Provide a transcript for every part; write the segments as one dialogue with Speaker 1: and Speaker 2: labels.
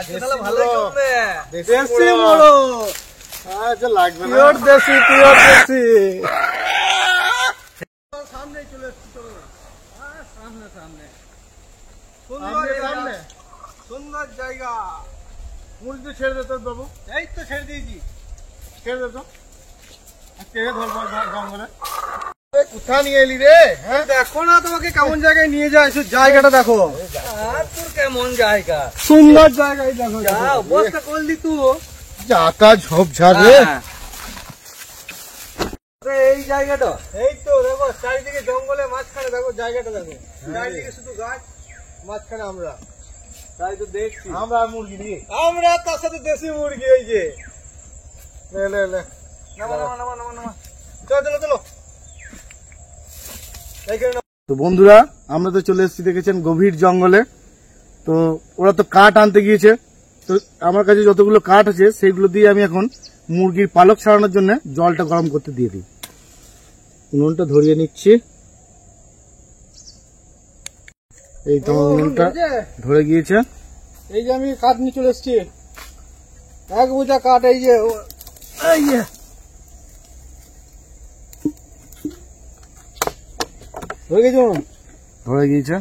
Speaker 1: তাহলে ভালোই করবে।
Speaker 2: দেশি মোড়ক। আচ্ছা লাগবে না। পিওর দেশি, পিওর দেশি। সামনে চলে এসেছি, চলো না। সামনে সামনে। সামনে সুন্দর জায়গা। মুরগি ছেড়ে দে তোর বাবু। এই তো ছেড়ে দিয়েছি। ছেড়ে দে তো। ছেড়ে ধরবো জঙ্গলে। কোথা নিয়ে এলি রে? হ্যাঁ দেখো না তোমাকে কেমন জায়গায় নিয়ে যায়, জায়গাটা দেখো।
Speaker 1: তোর কেমন জায়গা?
Speaker 2: সুন্দর জায়গায় দেখো।
Speaker 1: অবস্থা করলি তুই।
Speaker 2: যাতা ঝোপঝাড় রে।
Speaker 1: এই জায়গাটা,
Speaker 2: এই তো দেখো চারিদিকে জঙ্গলে, মাঝখানে দেখো জায়গাটা দেখো। চারিদিকে শুধু গাছ, মাঝখানে আমরা।
Speaker 1: তাই তো দেখছি।
Speaker 2: আমরা মুরগি নিয়ে, আমরা তার সাথে দেশি মুরগি। এই যে লে
Speaker 1: নামা নামা নামা নামা নামা।
Speaker 2: চলো চলো। তো বন্ধুরা, আমরা তো চলে এসেছি দেখেছেন গভীর জঙ্গলে। তো ওরা তো কাঠ আনতে গিয়েছে। তো আমার কাছে যতগুলো কাঠ আছে সেইগুলো দিয়ে আমি এখন মুরগির পালক ছাড়ানোর জন্য জলটা গরম করতে দিয়ে দিই। উনুনটা ধরিয়ে নিচ্ছি। এই তো উনুনটা ধরে গিয়েছে। এই যে আমি কাঠ নিয়ে চলে এসেছি, 1 বোঝা কাঠ। এই যে ধরে গেছে, ধরে গিয়েছে।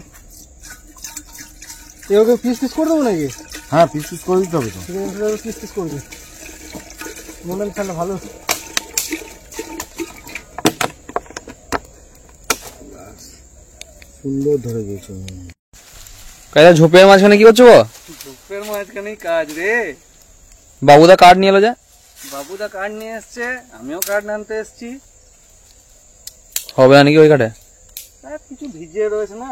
Speaker 2: এগুলো পিস পিস করে দেবো নাকি? হ্যাঁ পিস পিস করে দিতে হবে তো। পিস পিস করবে, মনে খেলে ভালো। সুন্দর ধরে গিয়েছে।
Speaker 1: কাজা ঝোপের মাঝখানে কি করছো? ঝোপের মাঝখানেই কাজ রে। বাবুদা কাঠ নিয়ে এলো যা। বাবুদা কাঠ নিয়ে এসছে, আমিও কাঠ আনতে এসছি। হবে না নাকি ওই কাঠে? কিছু ভিজে রয়েছে না।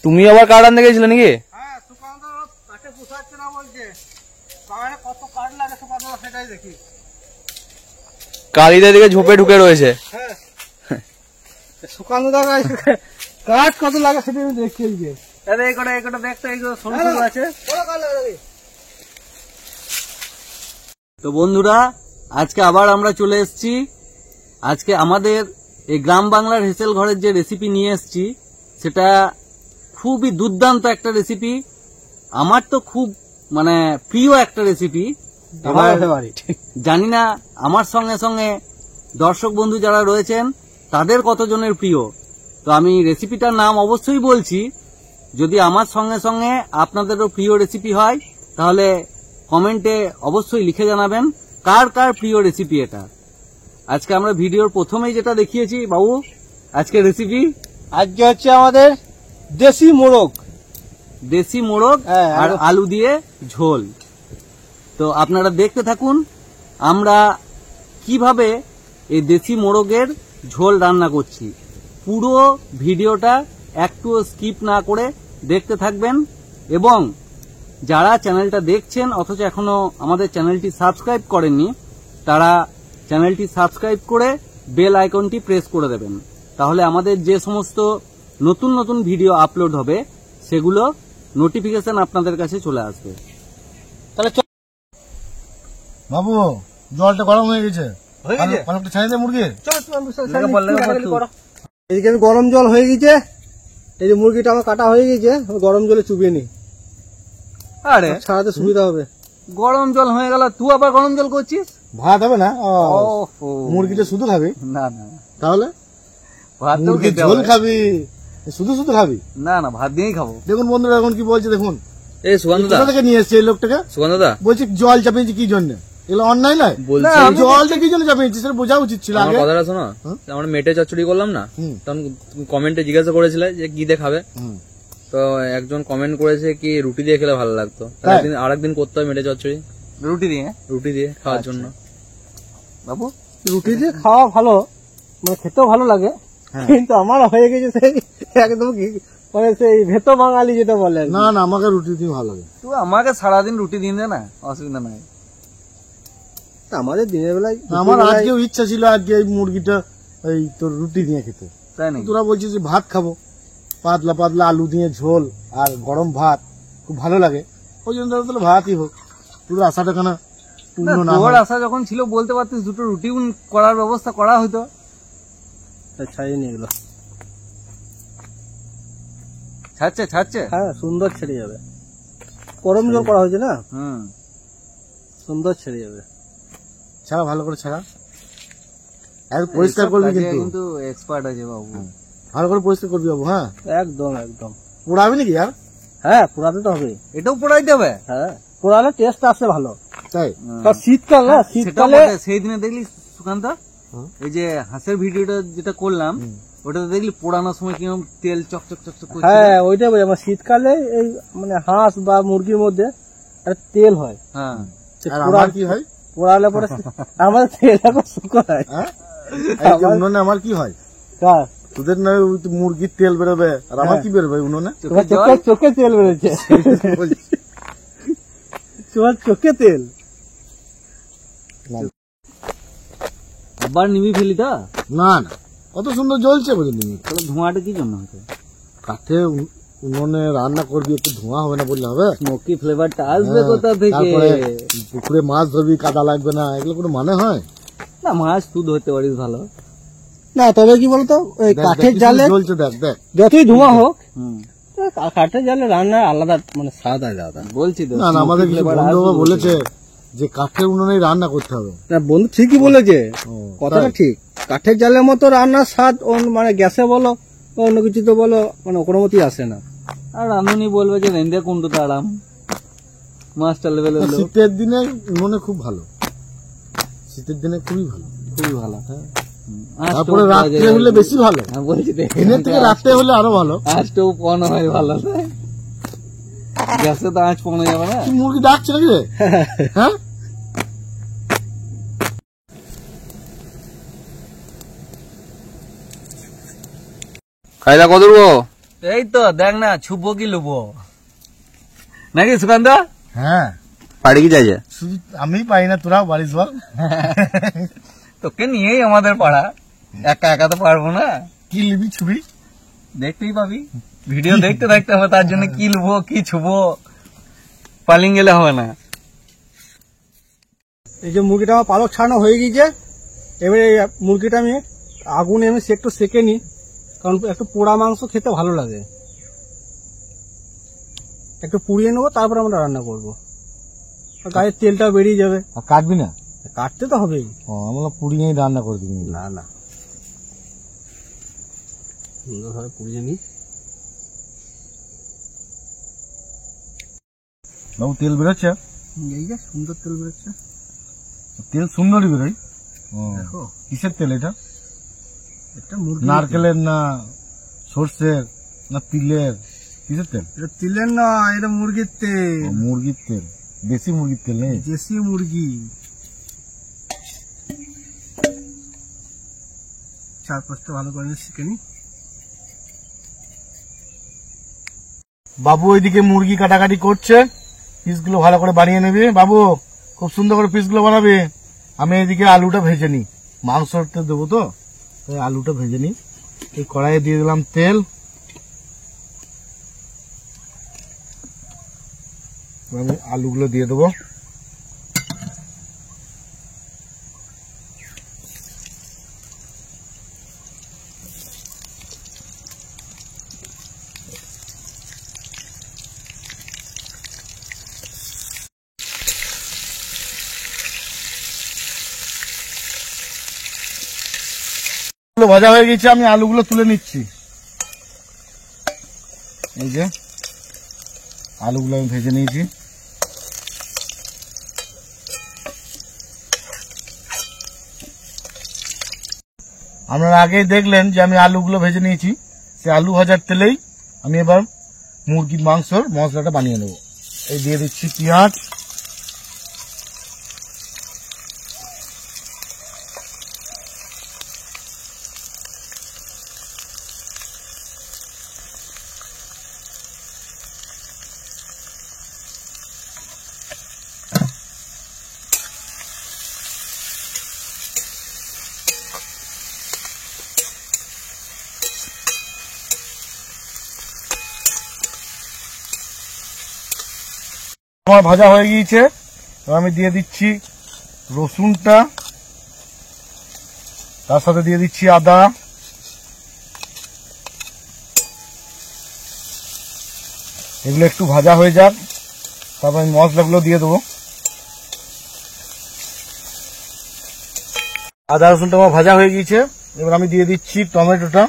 Speaker 1: তুমি আবার কাঠ আনতে গেছিলে নাকি?
Speaker 2: হ্যাঁ, সুকান্ত কাঠে পোষাচ্ছে না বলছে। বাগানে কত কাঠ লাগে সুকান্ত, সেটাই দেখি।
Speaker 1: কালিদের দিকে ঝোপে ঢুকে রয়েছে।
Speaker 2: হ্যাঁ সুকান্ত দা কাঠ কত লাগে সেটা আমি দেখছি। এই যে
Speaker 1: এই কটা দেখতো, এই সরু সরু আছে। তো বন্ধুরা, আজকে আবার আমরা চলে এসেছি। আজকে আমাদের এই গ্রাম বাংলার হেসেল ঘরের যে রেসিপি নিয়ে এসেছি, সেটা খুবই দুর্দান্ত একটা রেসিপি। আমার তো খুব প্রিয় একটা রেসিপি। জানি না আমার সঙ্গে সঙ্গে দর্শক বন্ধু যারা রয়েছেন তাদের কতজনের প্রিয়। তো আমি রেসিপিটার নাম অবশ্যই বলছি। যদি আমার সঙ্গে সঙ্গে আপনাদেরও প্রিয় রেসিপি হয় তাহলে কমেন্টে অবশ্যই লিখে জানাবেন কার কার প্রিয় রেসিপি এটা। আজকে আমরা ভিডিওর প্রথমেই যেটা দেখিয়েছি বাবু, আজকে রেসিপি
Speaker 2: আজকে হচ্ছে আমাদের দেশি মোরগ।
Speaker 1: দেশি মোরগ আর আলু দিয়ে ঝোল। তো আপনারা দেখতে থাকুন আমরা কিভাবে এই দেশি মোরগের ঝোল রান্না করছি। পুরো ভিডিওটা একটুও স্কিপ না করে দেখতে থাকবেন। এবং যারা চ্যানেলটা দেখছেন অথচ এখনো আমাদের চ্যানেলটি সাবস্ক্রাইব করেননি, তারা চ্যানেলটি সাবস্ক্রাইব করে বেল আইকনটি প্রেস করে দেবেন। তাহলে আমাদের যে সমস্ত নতুন নতুন ভিডিও আপলোড হবে সেগুলো নোটিফিকেশন আপনাদের কাছে চলে আসবে।
Speaker 2: তাহলে বাবু, জলটা গরম হয়ে গেছে। পালকটা ছাড়িয়ে দে মুরগির। এইদিকে গরম জল হয়ে গেছে। এই যে মুরগিটা আমার কাটা হয়ে গেছে, গরম জলে চুবিয়ে নি। আরে ছাড়াতে সুবিধা হবে।
Speaker 1: গরম জল হয়ে গেল, তুই আবার গরম জল করছিস?
Speaker 2: ভাত হবে না? মুরগিটা শুধু খাবি?
Speaker 1: না না,
Speaker 2: তাহলে ভাত ঝোল খাবি? শুধু শুধু খাবি?
Speaker 1: না না, ভাত দিয়েই খাবো।
Speaker 2: দেখুন বন্ধুরা এখন কি বলছে দেখুন।
Speaker 1: এই সুগন্ধদা থেকে
Speaker 2: নিয়ে এসছে এই লোকটাকে।
Speaker 1: সুগন্ধদা
Speaker 2: বলছি জল চাপিয়েছি কি জন্য? এগুলো অন্যায় নয়? জলটা কি জন্য চাপিয়েছি সেটা বোঝা উচিত ছিল।
Speaker 1: আমার কথাটা শোনো, আমরা মেটে চচ্চড়ি করলাম না, তখন কমেন্টে জিজ্ঞাসা করেছিলে যে কি দিয়ে খাবে। তো একজন কমেন্ট করেছে কি রুটি দিয়ে খেলে ভালো লাগতো। আরেকদিন করতে হবে মেটে চচ্চড়ি রুটি দিয়ে খাওয়ার জন্য। বাবু,
Speaker 2: রুটি দিয়ে খাওয়া ভালো, খেতেও ভালো লাগে, কিন্তু আমার হয়ে গেছে সেই একদম সেই ভেতো বাঙালি যেটা বলে। না না, আমাকে রুটি দিয়ে ভালো লাগে।
Speaker 1: তুই আমাকে সারাদিন রুটি দিন দে না, অসুবিধা নাই।
Speaker 2: আমাদের দিনের বেলায় আমার আজকেও ইচ্ছা ছিল আজকে এই মুরগিটা এই তোর রুটি দিয়ে খেতে।
Speaker 1: তাই না?
Speaker 2: তোরা বলছিস যে ভাত খাবো, পাতলা পাতলা আলু দিয়ে ঝোল আর গরম ভাত খুব ভালো লাগে, ওই জন্য তাহলে ভাতই হোক। তোর আশাটা কেন পূর্ণ না?
Speaker 1: তোর আশা যখন ছিল বলতে পারতিস দুটো রুটি করার ব্যবস্থা করা হইতো।
Speaker 2: ছাড়িয়ে নিয়ে গেলো।
Speaker 1: ছাড়ছে?
Speaker 2: হ্যাঁ, সুন্দর ছেড়ে যাবে।
Speaker 3: গরম জল করা হয়েছে না,
Speaker 1: হুম,
Speaker 3: সুন্দর ছেড়ে যাবে।
Speaker 2: ছাড়া ভালো করে ছাড়া, একদম পরিষ্কার করবি কিন্তু,
Speaker 1: কিন্তু এক্সপার্ট আছে বাবু।
Speaker 2: ভালো করে পরিষ্কার করবি বাবু। হ্যাঁ,
Speaker 3: একদম একদম।
Speaker 2: পোড়াবি নাকি আর?
Speaker 3: হ্যাঁ, পোড়াতে তো হবে।
Speaker 1: এটাও পোড়াইতে হবে?
Speaker 3: হ্যাঁ, পোড়ালে টেস্ট আসে ভালো।
Speaker 2: তাই?
Speaker 3: কারণ শীতকাল না,
Speaker 1: সেটা
Speaker 3: শীতকালে
Speaker 1: বটে। সেই দিনে দেখলি সুকান্ত, এই যে হাঁসের ভিডিওটা যেটা করলাম, ওটাতে দেখলি পোড়ানোর সময় কিরকম তেল চকচক চকচক করছে।
Speaker 3: হ্যাঁ ওইটাই বলি, আমার শীতকালে এই মানে হাঁস বা মুরগির মধ্যে একটা তেল হয়,
Speaker 1: হ্যাঁ,
Speaker 3: সে
Speaker 2: আর
Speaker 3: পোড়া-
Speaker 2: আমার কি হয়?
Speaker 3: পোড়ালে পরে আমাদের তেল এখন শুকায়।
Speaker 2: হ্যাঁ, এই যে উনুনে আমার কি হয়?
Speaker 3: কার?
Speaker 2: তোদের না ওই তো মুরগির তেল বেরোবে, আর আমার কি বেরোবে উনুনে?
Speaker 3: তোমার
Speaker 1: চোখে জল।
Speaker 3: চোখে তেল বেরোচ্ছে, তোমার চোখে তেল।
Speaker 1: আবার নিবি ফেলি তো,
Speaker 2: না না, কত সুন্দর জ্বলছে বুঝলি।
Speaker 1: তাহলে ধোঁয়াটা কি জন্য হতো?
Speaker 2: কাঠে উনুনে রান্না করবি, একটু ধোঁয়া হবে না বললে হবে?
Speaker 1: স্মোকি ফ্লেভারটা আসবে
Speaker 2: হ্যাঁ,
Speaker 1: কোথা থেকে?
Speaker 2: তারপরে পুকুরে মাছ ধরবি, কাদা লাগবে না, এগুলো কোনো মানে হয়?
Speaker 1: না, মাছ তুই ধরতে পারিস ভালো।
Speaker 3: না তবে কি বলতো, ওই
Speaker 2: দেখ,
Speaker 3: কাঠের
Speaker 2: দেখ, কি
Speaker 3: জালে
Speaker 2: সুন্দর জ্বলছে, দেখ দেখ।
Speaker 3: যতই ধোঁয়া হোক,
Speaker 1: হুম,
Speaker 3: কাঠের জালে রান্না আলাদা, মানে স্বাদ আলাদা।
Speaker 1: বলছি তো,
Speaker 2: না না,
Speaker 1: smoky
Speaker 2: আমাদের কিছু
Speaker 1: flavor
Speaker 2: বন্ধু
Speaker 1: আসবে
Speaker 2: বলেছে যে কাঠের উনুনেই রান্না করতে হবে।
Speaker 3: না, বন্ধু ঠিকই বলেছে,
Speaker 2: ও,
Speaker 3: কথাটা
Speaker 2: তাই?
Speaker 3: ঠিক। কাঠের জালের মতো রান্নার স্বাদ মানে গ্যাসে বলো বা অন্য কিছুতে বলো, মানে কোনো মতেই আসে না।
Speaker 1: আর রাঁধুনি বলবে যে রেন্দে কুন্ডুতে আরাম, মাছটা লেভেল হলো
Speaker 2: শীতের দিনে উনুনে খুব ভালো, শীতের দিনে খুবই ভালো।
Speaker 1: খুবই ভালো।
Speaker 2: হ্যাঁ।
Speaker 1: আঁচটাও
Speaker 2: তারপরে
Speaker 1: পাওয়া
Speaker 2: রাত্রে
Speaker 1: যায়।
Speaker 2: হলে বেশি ভালো,
Speaker 1: হ্যাঁ, বলছি তো,
Speaker 2: দিনের থেকে রাত্রে হলে আরো ভালো।
Speaker 1: আঁচটাও পানো হয় ভালো, তাই? গ্যাসে তো আঁচ পানো যাবে না।
Speaker 2: কি মুরগি ডাকছে নাকি রে? হ্যাঁ,
Speaker 1: খাইলা কত দেবো? এই তো দেখ না, ছুপো কি লুবো নাকি সুকান্ত?
Speaker 2: হ্যাঁ,
Speaker 1: পাড়ি কি যাইছে?
Speaker 2: শুধু আমি পাই না, তোরাও পারিস বল।
Speaker 1: তোকে নিয়েই আমাদের পাড়া, একা একা তো পারবো না।
Speaker 2: কি লিবি ছবি?
Speaker 1: দেখতেই পাবি, ভিডিও দেখতে দেখতে হবে, তার জন্য কি লুবো কি ছুবো পালিং গেলে হবে না।
Speaker 3: এই যে মুরগিটা আমার পালক ছাড়ানো হয়ে গিয়েছে, এবারে এই মুরগিটা আমি আগুনে আমি একটু সেকে নিই, কারণ একটু পোড়া মাংস খেতে ভালো লাগে। একটু পুড়িয়ে নেবো, তারপর আমরা রান্না করবো, আর গায়ের তেলটা বেরিয়ে যাবে।
Speaker 2: আর কাটবি না?
Speaker 3: কাটতে তো হবেই।
Speaker 2: ও, আমরা পুড়িয়েই রান্না করে দিবি।
Speaker 3: না না, সুন্দরভাবে পুড়িয়ে নিই।
Speaker 2: বাবু তেল বেরোচ্ছে?
Speaker 3: এই যে সুন্দর তেল বেরোচ্ছে,
Speaker 2: তেল সুন্দরই বেরোয়। ও,
Speaker 3: দেখো
Speaker 2: কিসের তেল এটা?
Speaker 3: একটা মুরগি।
Speaker 2: নারকেলের না সর্ষের না তিলের, কিসের তেল?
Speaker 3: এটা তিলের না, এটা মুরগির
Speaker 2: ও,
Speaker 3: তেল,
Speaker 2: মুরগির তেল, দেশি মুরগির তেল নেই?
Speaker 3: দেশি মুরগি। চারপাশটা ভালো করে শিখে নি।
Speaker 2: বাবু ওইদিকে মুরগি কাটাকাটি করছে, পিসগুলো ভালো করে বানিয়ে নেবে বাবু, খুব সুন্দর করে পিসগুলো বানাবে। আমি এইদিকে আলুটা ভেজে নিই, মাংসটা দেবো তো, তাই আলুটা ভেজে নিই। এই কড়াইয়ে দিয়ে দিলাম তেল, আমি আলুগুলো দিয়ে দেবো। ভাজা হয়ে গেছে, আমি আলুগুলো তুলে নিচ্ছি। এই যে আলুগুলো আমি ভেজে নিয়েছি। আপনারা আগেই দেখলেন যে আমি আলুগুলো ভেজে নিয়েছি, সে আলু ভাজার তেলেই আমি এবার মুরগির মাংসর মশলাটা বানিয়ে নেব। এই দিয়ে দিচ্ছি পেঁয়াজ, আমার ভাজা হয়ে গিয়েছে। এবার আমি দিয়ে দিচ্ছি রসুনটা, তার সাথে দিয়ে দিচ্ছি আদা, এগুলো একটু ভাজা হয়ে যাক, তারপর আমি মশলাগুলো দিয়ে দেবো। আদা রসুনটা আমার ভাজা হয়ে গিয়েছে, এবার আমি দিয়ে দিচ্ছি টমেটোটা,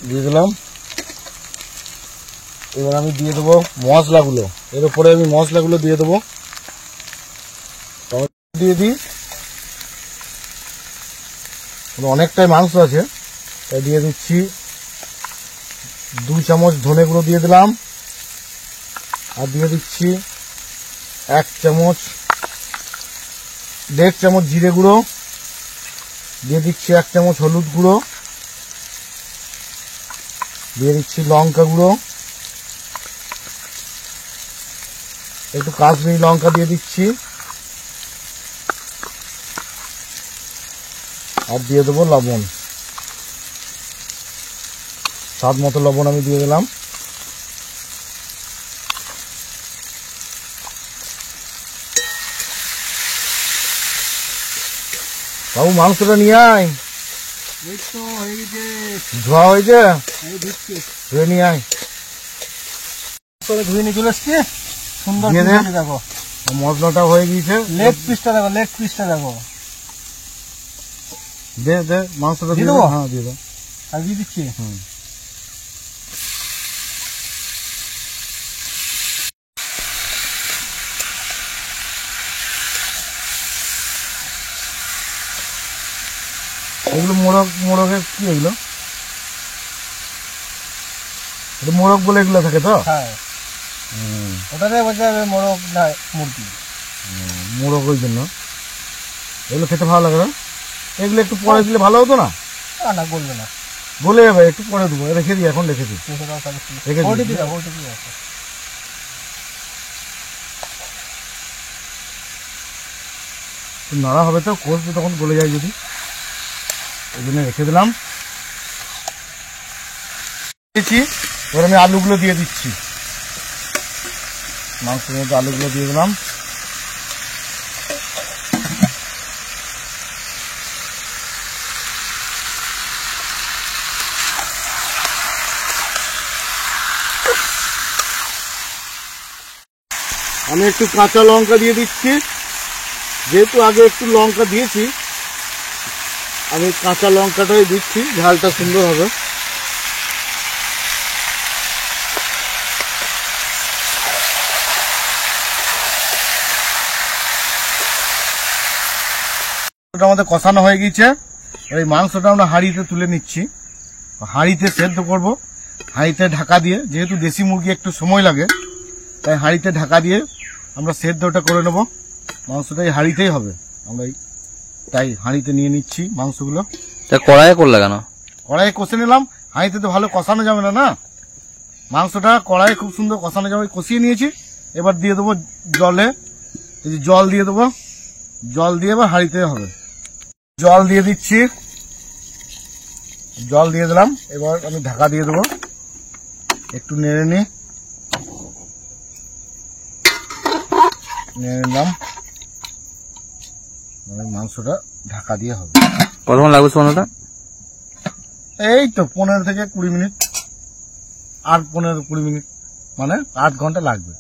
Speaker 2: দিয়ে দিলাম। এবার আমি দিয়ে দেবো মশলাগুলো, এর উপরে আমি মশলাগুলো দিয়ে দেবো। টমেটো দিয়ে দিই, অনেকটাই মাংস আছে তাই দিয়ে দিচ্ছি 2 চামচ ধনে গুঁড়ো দিয়ে দিলাম, আর দিয়ে দিচ্ছি 1.5 চামচ জিরে গুঁড়ো, দিয়ে দিচ্ছি 1 চামচ হলুদ গুঁড়ো, দিয়ে দিচ্ছি লঙ্কা গুঁড়ো, একটু কাশ্মীরি লঙ্কা দিয়ে দিচ্ছি, আর দিয়ে দেবো লবণ, স্বাদ মতো লবণ আমি দিয়ে দিলাম। বাবু মাংসটা নিয়ে আয়,
Speaker 3: এই তো হয়ে গেছে,
Speaker 2: ধোয়া হয়েছে,
Speaker 3: এই দিচ্ছি।
Speaker 2: ধুয়ে নিয়ে আয়।
Speaker 3: করে ধুয়ে নিয়ে চলে এসছি, সুন্দর
Speaker 2: দিয়ে দে।
Speaker 3: বিরিয়ানি দেখো,
Speaker 2: মশলাটা হয়ে গিয়েছে,
Speaker 3: লেগ পিসটা দেখো, লেগ পিসটা দেখো,
Speaker 2: দে দে মাংসটা
Speaker 3: দিয়ে
Speaker 2: দিয়ে
Speaker 3: দেবো?
Speaker 2: দে। হ্যাঁ দিয়ে দে।
Speaker 3: আর দিয়ে দিচ্ছি।
Speaker 2: এগুলো মোরগের কি এগুলো? এটা মোরগ বলে এগুলো থাকে তো?
Speaker 3: হ্যাঁ, ওটাতে বলতে হবে মোরগ না মুরগি।
Speaker 2: মোরগ ওই জন্য এগুলো খেতে ভালো লাগে না। এগুলো একটু পরে দিলে ভালো হতো না?
Speaker 3: না বলবে না,
Speaker 2: বলে যাবে, একটু পরে দেবো, রেখে দিই, এখন রেখে দিই।
Speaker 3: রেখে দাও তাহলে।
Speaker 2: রেখে দিই।
Speaker 3: ওটি দিয়ে দাও, ওটি দিয়ে দাও।
Speaker 2: একটু নাড়া হবে তো, কষবে তখন গলে যায় যদি, ওই জন্য রেখে দিলাম। দিয়েছি, এবার আমি আলুগুলো দিয়ে দিচ্ছি, মাংসের মধ্যে আলুগুলো দিয়ে দিলাম। আমি একটু কাঁচা লঙ্কা দিয়ে দিচ্ছি, যেহেতু আগে একটু লঙ্কা দিয়েছি আমি কাঁচা লঙ্কাটাই দিচ্ছি, ঝালটা সুন্দর হবে। আমাদের কষানো হয়ে গেছে, এই মাংসটা আমরা হাঁড়িতে তুলে নিচ্ছি, হাঁড়িতে সেদ্ধ করব, হাঁড়িতে ঢাকা দিয়ে, যেহেতু দেশি মুরগি একটু সময় লাগে তাই হাঁড়িতে ঢাকা দিয়ে আমরা সেদ্ধটা করে নেব। মাংসটা এই হাঁড়িতেই হবে, আমরা তাই হাঁড়িতে নিয়ে নিচ্ছি মাংসগুলো।
Speaker 1: তা কড়াইয়ে করলে কেন?
Speaker 2: কড়াইয়ে কষে নিলাম, হাঁড়িতে তো ভালো কষানো যাবে না, না মাংসটা কড়াইয়ে খুব সুন্দর কষানো যাবে। কষিয়ে নিয়েছি, এবার দিয়ে দেবো জলে, এই যে জল দিয়ে দেবো, জল দিয়ে এবার হাঁড়িতে হবে। জল দিয়ে দিচ্ছি, জল দিয়ে দিলাম, এবার আমি ঢাকা দিয়ে দেবো, একটু নেড়ে নিই, নেড়ে নিলাম, মাংসটা ঢাকা দিয়ে হবে।
Speaker 1: কতক্ষণ লাগবে সোনাটা?
Speaker 2: এই তো 15 থেকে 20 মিনিট, আর 15-20 মিনিট, মানে 8 ঘন্টা লাগবে।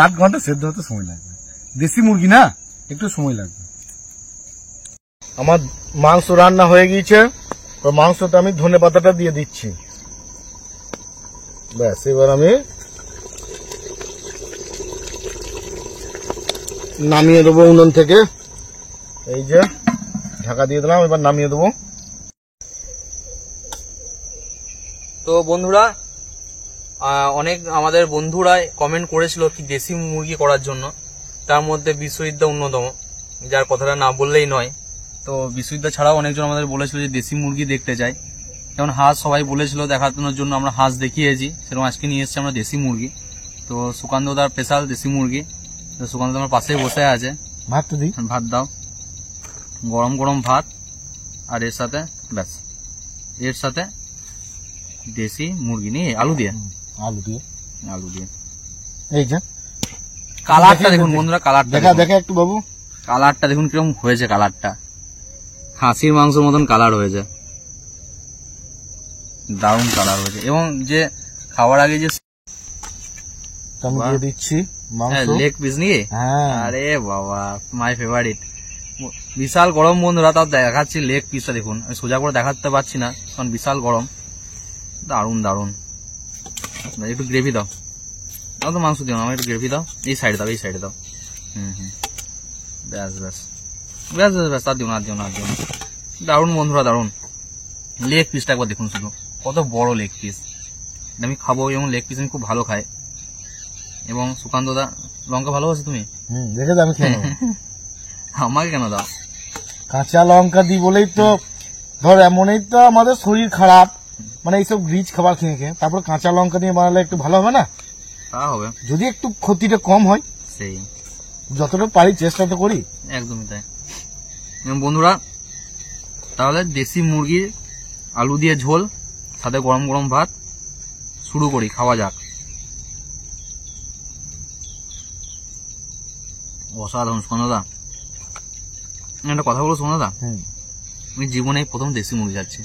Speaker 2: 8 ঘন্টা সেদ্ধ হতে সময় লাগবে, দেশি মুরগি না, একটু সময় লাগবে। আমার মাংস রান্না হয়ে গিয়েছে, মাংসটা আমি ধনে পাতাটা দিয়ে দিচ্ছি, ব্যাস। এবার আমি নামিয়ে দেবো উনুন থেকে, এই যে ঢাকা দিয়ে দিলাম, এবার নামিয়ে দেবো।
Speaker 1: তো বন্ধুরা, অনেক আমাদের বন্ধুরাই কমেন্ট করেছিল কি দেশি মুরগি করার জন্য, তার মধ্যে বিশ্বজিৎদা অন্যতম, যার কথাটা না বললেই নয়। তো বিশ্বজিৎদা ছাড়াও অনেকজন আমাদের বলেছিল যে দেশি মুরগি দেখতে চাই, যেমন হাঁস সবাই বলেছিল দেখানোর জন্য, আমরা হাঁস দেখিয়েছি, সেরকম আজকে নিয়ে এসেছি আমরা দেশি মুরগি। তো সুকান্তদার স্পেশাল দেশি মুরগি, তো সুকান্ত আমার পাশেই বসে আছে।
Speaker 2: ভাত তো দিই,
Speaker 1: ভাত দাও, গরম গরম ভাত, আর এর সাথে ব্যাস, এর সাথে দেশি মুরগি নিয়ে আলু দিয়ে,
Speaker 2: আলু দিয়ে,
Speaker 1: আলু দিয়ে।
Speaker 2: এই যে
Speaker 1: কালারটা দেখুন বন্ধুরা, কালারটা
Speaker 2: দেখা দেখা একটু বাবু,
Speaker 1: কালারটা দেখুন কিরকম হয়েছে, কালারটা খাসির মাংসের মতন কালার হয়েছে, দারুণ কালার হয়েছে। এবং যে খাওয়ার আগে যে
Speaker 2: তো আমি দিয়ে দিচ্ছি মাংস।
Speaker 1: লেগ পিস নিয়ে,
Speaker 2: হ্যাঁ
Speaker 1: আরে বাবা মাই ফেভারিট। বিশাল গরম বন্ধুরা, তাও দেখাচ্ছি লেগ পিসটা দেখুন। আমি সোজা করে দেখাতে পারছি না কারণ বিশাল গরম। দারুন দারুন। একটু গ্রেভি দাও, তো মাংস দিও না, আমার একটু গ্রেভি দাও। এই সাইডে দাও, এই সাইডে দাও। ব্যাস ব্যাস ব্যাস ব্যাস ব্যাস, আর দিও না, আর দিও না, আর দিও না। দারুন বন্ধুরা দারুন। লেগ পিসটা একবার দেখুন শুধু, কত বড় লেগ পিস। আমি খাবো, এবং লেগ পিস আমি খুব ভালো খাই। এবং সুকান্ত দা, লঙ্কা ভালোবাসো তুমি?
Speaker 2: দেখে দাও, আমি খেয়ে নেবো।
Speaker 1: আমাকে কেন দাও?
Speaker 2: কাঁচা লঙ্কা দিই বলেই তো, ধর এমনই তো আমাদের শরীর খারাপ, মানে এইসব রিচ খাবার খেয়ে খেয়ে, তারপর কাঁচা লঙ্কা দিয়ে বানালে একটু ভালো হবে না?
Speaker 1: তা হবে,
Speaker 2: যদি একটু ক্ষতিটা কম হয়।
Speaker 1: সেই
Speaker 2: যতটা পারি চেষ্টা তো করি।
Speaker 1: একদমই তাই। এবং বন্ধুরা, তাহলে দেশি মুরগির আলু দিয়ে ঝোল, সাথে গরম গরম ভাত, শুরু করি, খাওয়া যাক। অসাধারণ। সোনাদা, একটা কথা বলো সোনাদা, আমি জীবনে প্রথম দেশি মুরগি যাচ্ছি,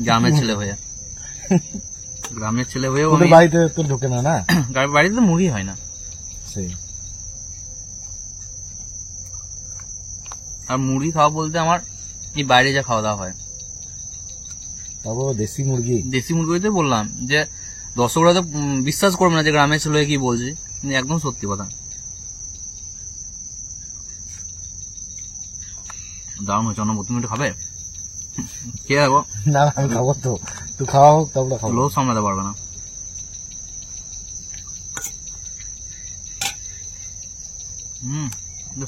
Speaker 1: গ্রামের ছেলে হয়ে। গ্রামের ছেলে হয়েও
Speaker 2: তোদের বাড়িতে তো ঢোকে না, না?
Speaker 1: বাড়িতে তো মুরগি হয় না।
Speaker 2: সেই
Speaker 1: আর মুরগি খাওয়া বলতে আমার এই বাইরে যা খাওয়া দাওয়া হয়,
Speaker 2: তারপর দেশি মুরগি।
Speaker 1: দেশি মুরগিতে বললাম যে দর্শকরা তো বিশ্বাস করবে না যে গ্রামের ছেলে হয়ে কি বলছি, কিন্তু একদম সত্যি কথা। দারুণ হয়েছে। অন্য তুমি একটু খাবে? খেয়ে যাবো।
Speaker 2: না আমি খাবো তো, তুই খাওয়া হোক তারপরে খাবো।
Speaker 1: লোভ সামলাতে পারবে না।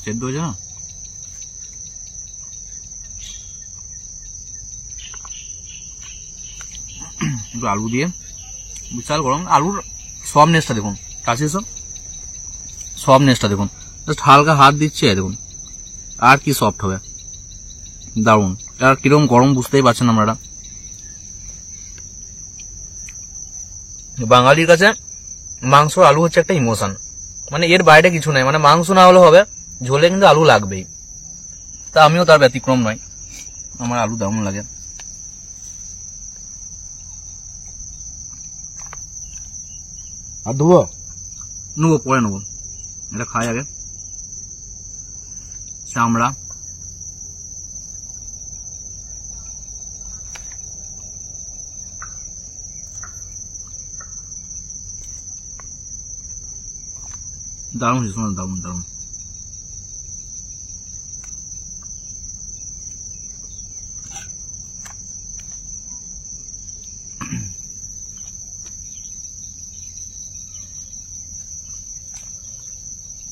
Speaker 1: সেদ্ধ হয়েছে না? একটু আলু দিয়ে, বিশাল গরম। আলুর সফটনেসটা দেখুন, কাছে এসো, সফটনেসটা দেখুন। জাস্ট হালকা হাত দিচ্ছে, দেখুন আর কি সফট হবে। দারুন। আর কিরকম গরম বুঝতেই পারছেন আপনারা। বাঙালির কাছে মাংস আলু হচ্ছে একটা ইমোশন, মানে এর বাইরে কিছু নাই। মানে মাংস না হলে হবে, ঝোলে কিন্তু আলু লাগবেই। তা আমিও তার ব্যতিক্রম নয়, আমার আলু দারুণ লাগে।
Speaker 2: আর ধুবো?
Speaker 1: নেবো, পরে নেবো, এটা খাই আগে। চামড়া, দারুণ হয়েছে, শোনা দারুণ দারুণ।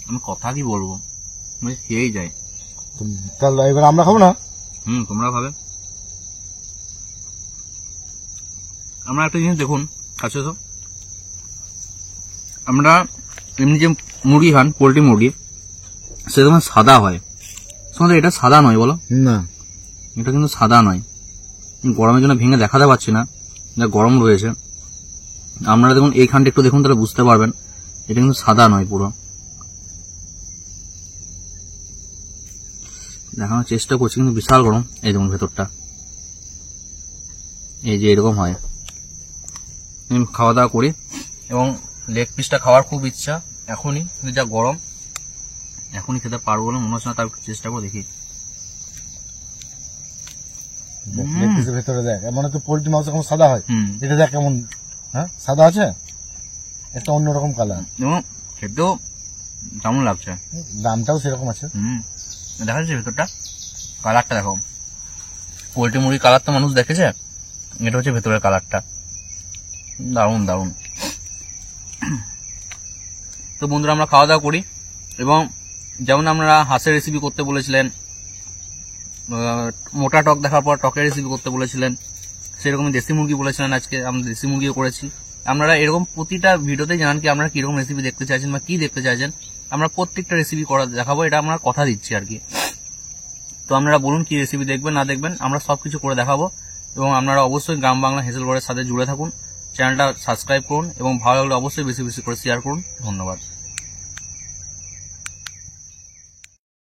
Speaker 1: আমি কথা কি বলবো, আমি খেয়েই যাই।
Speaker 2: তাহলে এবার আমরা খাবো না?
Speaker 1: তোমরা খাবে। আমরা একটা জিনিস দেখুন, কাছে তো আমরা এমনি যে মুরগি খান, পোল্ট্রি মুরগি, সে তোমার সাদা হয়। শোনো, এটা সাদা নয়, বলো
Speaker 2: না,
Speaker 1: এটা কিন্তু সাদা নয়। গরমের জন্য ভেঙে দেখাতে পারছি না, যা গরম রয়েছে। আপনারা দেখুন এইখানটা একটু দেখুন, তাহলে বুঝতে পারবেন এটা কিন্তু সাদা নয় পুরো। দেখানোর চেষ্টা করছি, কিন্তু বিশাল গরম। এই দেখুন ভেতরটা, এই যে এরকম হয়। খাওয়া দাওয়া করি, এবং লেগ পিসটা খাওয়ার খুব ইচ্ছা এখনই, কিন্তু যা গরম এখনই খেতে পারবো বলে মনে হচ্ছে না। তার চেষ্টা করে দেখি।
Speaker 2: ভেতরে দেখ, মানে তো পোল্ট্রি মাংস কেমন সাদা হয়, এটা দেখ কেমন। হ্যাঁ, সাদা আছে, একটা অন্যরকম কালার,
Speaker 1: এবং খেতেও কেমন লাগছে,
Speaker 2: দামটাও সেরকম আছে।
Speaker 1: দেখা যাচ্ছে ভেতরটা, কালারটা দেখো। পোল্ট্রি মুরগির কালার তো মানুষ দেখেছে, এটা হচ্ছে ভেতরের কালারটা। দারুণ দারুণ। তো বন্ধুরা, আমরা খাওয়া দাওয়া করি, এবং যেমন আপনারা হাঁসের রেসিপি করতে বলেছিলেন, মোটা টক দেখার পর টকের রেসিপি করতে বলেছিলেন, সেরকমই দেশি মুরগি বলেছিলেন। আজকে আমরা দেশি মুরগিও করেছি। আপনারা এরকম প্রতিটা ভিডিওতে জানান কি আপনারা কিরকম রেসিপি দেখতে চাইছেন বা কি দেখতে চাইছেন। আমরা প্রত্যেকটা রেসিপি করা দেখাবো, এটা আমরা কথা দিচ্ছি আর কি। তো আপনারা বলুন কি রেসিপি দেখবেন না দেখবেন, আমরা সবকিছু করে দেখাবো। এবং আপনারা অবশ্যই গ্রাম বাংলা হেসেলগড়ের সাথে জুড়ে থাকুন, চ্যানেলটা সাবস্ক্রাইব করুন, এবং ভালো লাগলে অবশ্যই বেশি বেশি করে শেয়ার করুন। ধন্যবাদ।